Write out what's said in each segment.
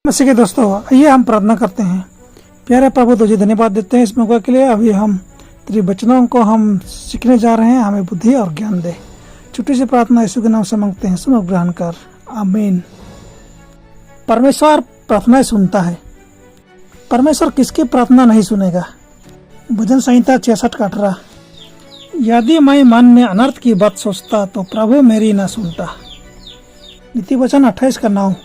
मसीह के दोस्तों, आइए हम प्रार्थना करते हैं। प्यारे प्रभु, तुझे धन्यवाद देते हैं इस मौके के लिए। अभी हम तेरे वचनों को हम सीखने जा रहे हैं। हमें बुद्धि और ज्ञान दे। छोटी सी प्रार्थना यीशु के नाम से मांगते हैं, सुनो ग्रहण कर, आमीन। परमेश्वर प्रार्थना सुनता है। परमेश्वर किसकी प्रार्थना नहीं सुनेगा? भजन संहिता 66:18। यदि मैं मन में अनर्थ की बात सोचता तो प्रभु मेरी न सुनता। नीति वचन 28:9।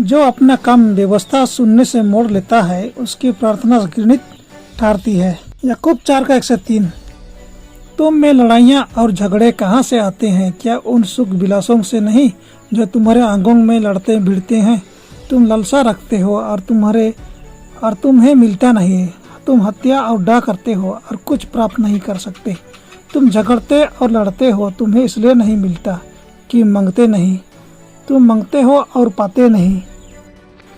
जो अपना काम व्यवस्था सुनने से मोड़ लेता है उसकी प्रार्थना घृणित ठहरती है। याकूब 4:1-3। तुम में लड़ाइयाँ और झगड़े कहाँ से आते हैं? क्या उन सुख विलासों से नहीं जो तुम्हारे आंगों में लड़ते भिड़ते हैं? तुम लालसा रखते हो और तुम्हें मिलता नहीं। तुम हत्या और डाह करते हो और कुछ प्राप्त नहीं कर सकते। तुम झगड़ते और लड़ते हो, तुम्हें इसलिए नहीं मिलता कि मांगते नहीं। तुम मांगते हो और पाते नहीं,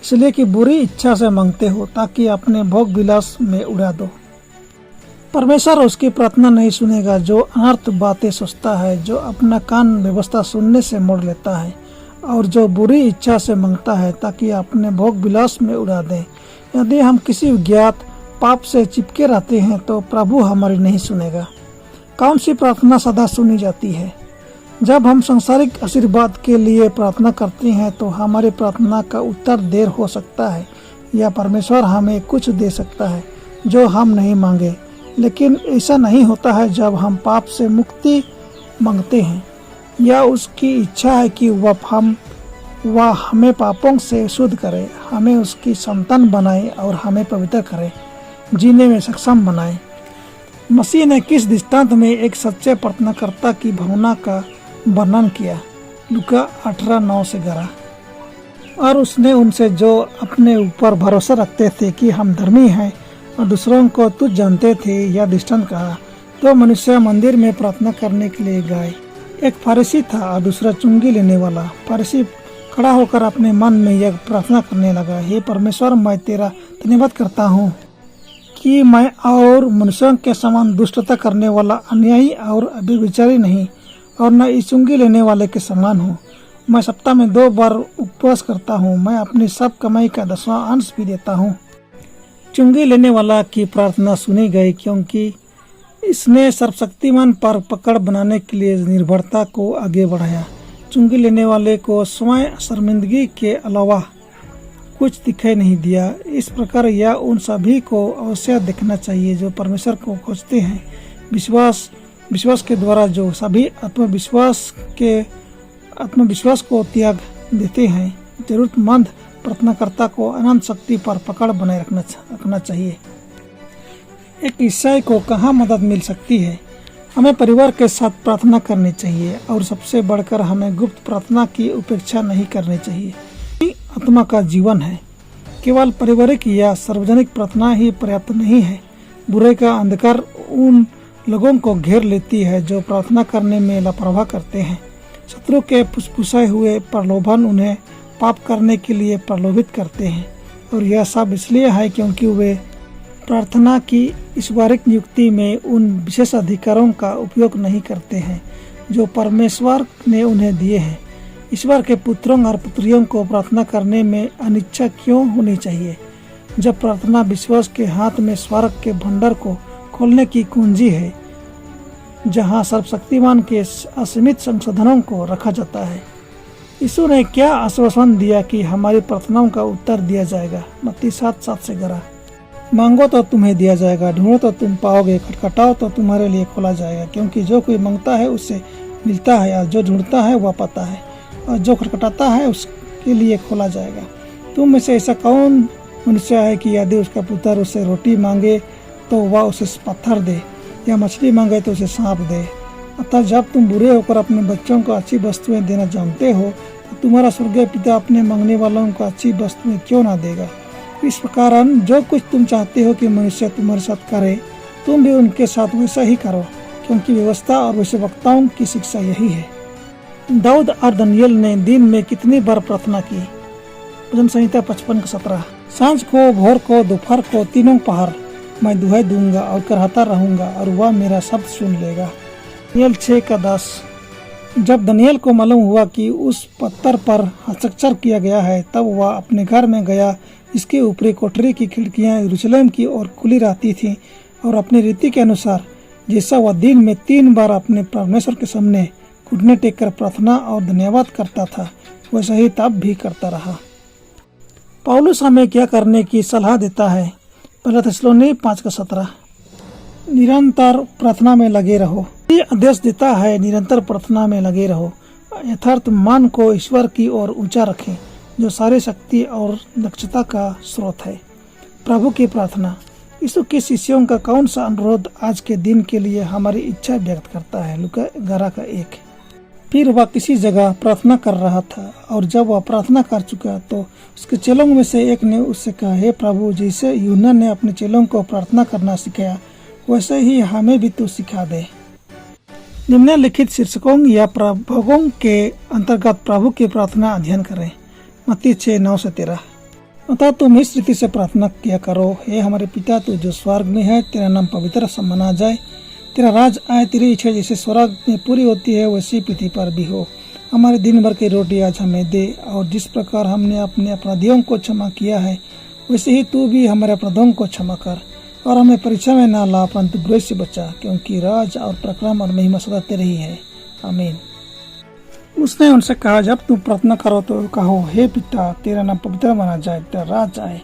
इसलिए कि बुरी इच्छा से मांगते हो ताकि अपने भोग विलास में उड़ा दो। परमेश्वर उसकी प्रार्थना नहीं सुनेगा जो अनर्थ बातें सोचता है, जो अपना कान व्यवस्था सुनने से मोड़ लेता है और जो बुरी इच्छा से मांगता है ताकि अपने भोग विलास में उड़ा दे। यदि हम किसी ज्ञात पाप से चिपके रहते हैं तो प्रभु हमारी नहीं सुनेगा। कौन सी प्रार्थना सदा सुनी जाती है? जब हम सांसारिक आशीर्वाद के लिए प्रार्थना करते हैं तो हमारी प्रार्थना का उत्तर देर हो सकता है, या परमेश्वर हमें कुछ दे सकता है जो हम नहीं मांगे। लेकिन ऐसा नहीं होता है जब हम पाप से मुक्ति मांगते हैं, या उसकी इच्छा है कि वह हमें पापों से शुद्ध करे, हमें उसकी संतान बनाए और हमें पवित्र करे, जीने में सक्षम बनाए। मसीह ने किस दृष्टांत में एक सच्चे प्रार्थनाकर्ता की भावना का वर्णन किया? लूका 18:9-11। और उसने उनसे जो अपने ऊपर भरोसा रखते थे कि हम धर्मी हैं और दूसरों को तुच्छ जानते थे, यह दृष्टांत कहा। तो मनुष्य मंदिर में प्रार्थना करने के लिए गए। एक फरीसी था और दूसरा चुंगी लेने वाला। फरीसी खड़ा होकर अपने मन में यह प्रार्थना करने लगा, हे परमेश्वर, मैं तेरा धन्यवाद करता हूँ कि मैं और मनुष्यों के समान दुष्टता करने वाला अन्यायी और अव्यभिचारी नहीं, और न इस चुंगी लेने वाले के समान हूँ। मैं सप्ताह में 2 बार उपवास करता हूँ। मैं अपनी सब कमाई का 10वां अंश भी देता हूँ। चुंगी लेने वाला की प्रार्थना सुनी गई क्योंकि इसने सर्वशक्तिमान पर पकड़ बनाने के लिए निर्भरता को आगे बढ़ाया। चुंगी लेने वाले को स्वयं शर्मिंदगी के अलावा कुछ दिखाई नहीं दिया। इस प्रकार यह उन सभी को अवश्य देखना चाहिए जो परमेश्वर को खोजते हैं, विश्वास के द्वारा, जो सभी आत्मविश्वास को त्याग देते हैं। जरूरतमंद प्रार्थनाकर्ता को अनंत शक्ति पर पकड़ बनाए रखना चाहिए। एक ईसाई को कहाँ मदद मिल सकती है? हमें परिवार के साथ प्रार्थना करनी चाहिए और सबसे बढ़कर हमें गुप्त प्रार्थना की उपेक्षा नहीं करनी चाहिए। आत्मा का जीवन है। केवल पारिवारिक या सार्वजनिक प्रार्थना ही पर्याप्त नहीं है। बुराई का अंधकार उन लोगों को घेर लेती है जो प्रार्थना करने में लापरवाह करते हैं। शत्रु के फुसफुसाए हुए प्रलोभन उन्हें पाप करने के लिए प्रलोभित करते हैं, और यह सब इसलिए है क्योंकि वे प्रार्थना की ईश्वरिक नियुक्ति में उन विशेष अधिकारों का उपयोग नहीं करते हैं जो परमेश्वर ने उन्हें दिए हैं। ईश्वर के पुत्रों और पुत्रियों को प्रार्थना करने में अनिच्छा क्यों होनी चाहिए, जब प्रार्थना विश्वास के हाथ में स्वर्ग के भंडार को खोलने की कुंजी है, जहां सर्वशक्तिमान के असीमित संसाधनों को रखा जाता है। यीशु ने क्या आश्वासन दिया कि हमारी प्रार्थनाओं का उत्तर दिया जाएगा? मत्ती 7:7-11। मांगो तो तुम्हें दिया जाएगा, ढूंढो तो तुम पाओगे, खटखटाओ तो तुम्हारे लिए खोला जाएगा। क्योंकि जो कोई मांगता है उससे मिलता है, और जो ढूंढता है वह पाता है, और जो खटखटाता है उसके लिए खोला जाएगा। तुम में से ऐसा कौन मनुष्य है कि यदि उसका पुत्र उससे रोटी मांगे तो वह उसे पत्थर दे, या मछली मांगे तो उसे सांप दे? अतः जब तुम बुरे होकर अपने बच्चों को अच्छी वस्तुएं देना जानते हो तो तुम्हारा स्वर्गीय पिता अपने मांगने वालों को अच्छी वस्तुएं क्यों ना देगा? इस प्रकार जो कुछ तुम चाहते हो कि मनुष्य तुम्हारे साथ करे, तुम भी उनके साथ वैसा ही करो, क्योंकि व्यवस्था और भविष्यवक्ताओं की शिक्षा यही है। दाऊद और दानियेल ने दिन में कितनी बार प्रार्थना की? भजन संहिता 55:17। सांझ को, भोर को, दोपहर को, तीनों पहर मैं दुहाई दूंगा और कराहता रहूंगा, और वह मेरा शब्द सुन लेगा। दानियेल 6:10। जब दनियल को मालूम हुआ कि उस पत्थर पर हस्ताक्षर किया गया है, तब वह अपने घर में गया। इसके ऊपरी कोठरी की खिड़कियां यरूशलेम की ओर खुली रहती थीं और अपनी रीति के अनुसार जैसा वह दिन में 3 बार अपने परमेश्वर के सामने घुटने टेक कर प्रार्थना और धन्यवाद करता था, वैसा ही तब भी करता रहा। पौलुस हमें क्या करने की सलाह देता है? पहला थिस्सलुनी 5:17, निरंतर प्रार्थना में लगे रहो। ये आदेश देता है निरंतर प्रार्थना में लगे रहो। यथार्थ मन को ईश्वर की ओर ऊंचा रखें, जो सारी शक्ति और दक्षता का स्रोत है। प्रभु की प्रार्थना। यीशु के शिष्यों का कौन सा अनुरोध आज के दिन के लिए हमारी इच्छा व्यक्त करता है? लूका 11:1। फिर वह किसी जगह प्रार्थना कर रहा था और जब वह प्रार्थना कर चुका तो उसके चेलों में से एक ने उससे कहा, हे प्रभु, जैसे यूहन्ना ने अपने चेलों को प्रार्थना करना सिखाया, वैसे ही हमें भी तू सिखा दे। निम्नलिखित शीर्षकों या प्रभागों के अंतर्गत प्रभु की प्रार्थना अध्ययन करें। मत्ती 6:9-13। अतः तुम इस रीति से प्रार्थना किया करो, हे हमारे पिता तू जो स्वर्ग में है, तेरा नाम पवित्र मना जाए, तेरा राज आए, तेरी इच्छा जैसे स्वर्ग में पूरी होती है वैसी पृथ्वी पर भी हो। हमारे दिन भर की रोटी आज हमें दे, और जिस प्रकार हमने अपने अपराधियों को क्षमा किया है, वैसे ही तू भी हमारे अपराधों को क्षमा कर, और हमें परीक्षा में न ला, परंतु बुराई से बचा, क्योंकि राज और प्रक्रम और महिमा सदा तेरी ही है। आमीन। उसने उनसे कहा, जब तुम प्रार्थना करो तो कहो, हे पिता, तेरा नाम पवित्र माना जाए, तेरा राज आए,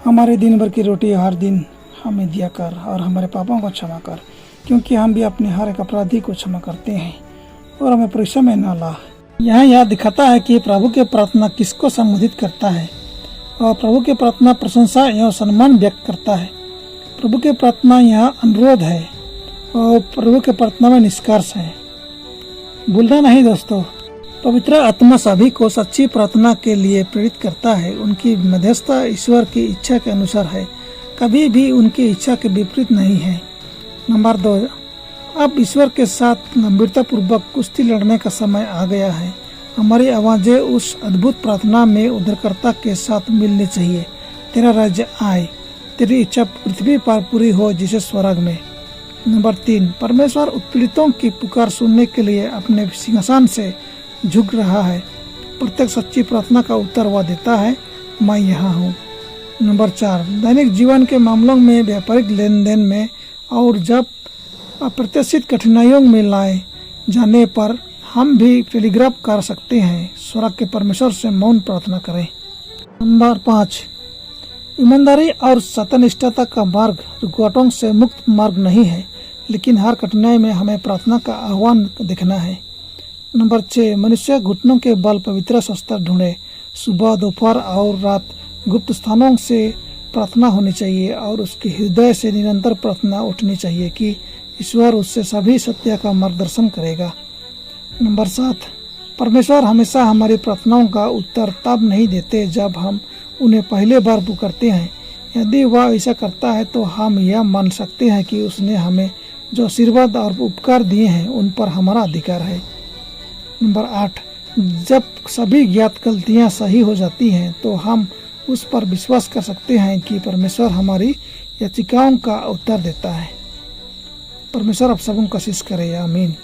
हमारे दिन भर की रोटी हर दिन हमें दिया कर, और हमारे पापों को क्षमा कर, क्योंकि हम भी अपने हर एक अपराधी को क्षमा करते हैं, और हमें परीक्षा में न ला। यहाँ यह दिखाता है कि प्रभु की प्रार्थना किसको संबोधित करता है, और प्रभु की प्रार्थना प्रशंसा एवं सम्मान व्यक्त करता है। प्रभु की प्रार्थना यहाँ अनुरोध है, और प्रभु की प्रार्थना में निष्कर्ष है। भूलना नहीं दोस्तों, पवित्र आत्मा सभी को सच्ची प्रार्थना के लिए प्रेरित करता है। उनकी मध्यस्थता ईश्वर की इच्छा के अनुसार है, कभी भी उनकी इच्छा के विपरीत नहीं है। नंबर 2, अब ईश्वर के साथ गंभीरता पूर्वक कुश्ती लड़ने का समय आ गया है। हमारी आवाजें उस अद्भुत प्रार्थना में उद्धारकर्ता के साथ मिलनी चाहिए। तेरा राज्य आए, तेरी इच्छा पृथ्वी पर पूरी हो जैसे स्वर्ग में। नंबर 3, परमेश्वर उत्पीड़ितों की पुकार सुनने के लिए अपने सिंहासन से झुक रहा है। प्रत्येक सच्ची प्रार्थना का उत्तर वह देता है, मैं यहाँ हूँ। नंबर 4, दैनिक जीवन के मामलों में, व्यापारिक लेन देन में, और जब अप्रत्याशित कठिनाइयों में लाए जाने पर हम भी टेलीग्राफ कर सकते हैं। स्वर्ग के परमेश्वर से मौन प्रार्थना करें। नंबर 5, ईमानदारी और सत्यनिष्ठता का मार्ग रुकावटों से मुक्त मार्ग नहीं है, लेकिन हर कठिनाई में हमें प्रार्थना का आह्वान देखना है। नंबर 6, मनुष्य घुटनों के बल पवित्र शस्त्र ढूंढे। सुबह, दोपहर और रात गुप्त स्थानों से प्रार्थना होनी चाहिए, और उसके हृदय से निरंतर प्रार्थना उठनी चाहिए कि ईश्वर उससे सभी सत्य का मार्गदर्शन करेगा। नंबर 7, परमेश्वर हमेशा हमारी प्रार्थनाओं का उत्तर तब नहीं देते जब हम उन्हें पहले बार पुकारते हैं। यदि वह ऐसा करता है तो हम यह मान सकते हैं कि उसने हमें जो आशीर्वाद और उपकार दिए हैं उन पर हमारा अधिकार है। नंबर 8, जब सभी ज्ञात गलतियां सही हो जाती हैं तो हम उस पर विश्वास कर सकते हैं कि परमेश्वर हमारी याचिकाओं का उत्तर देता है। परमेश्वर आप सबको कोशिश करे। आमीन।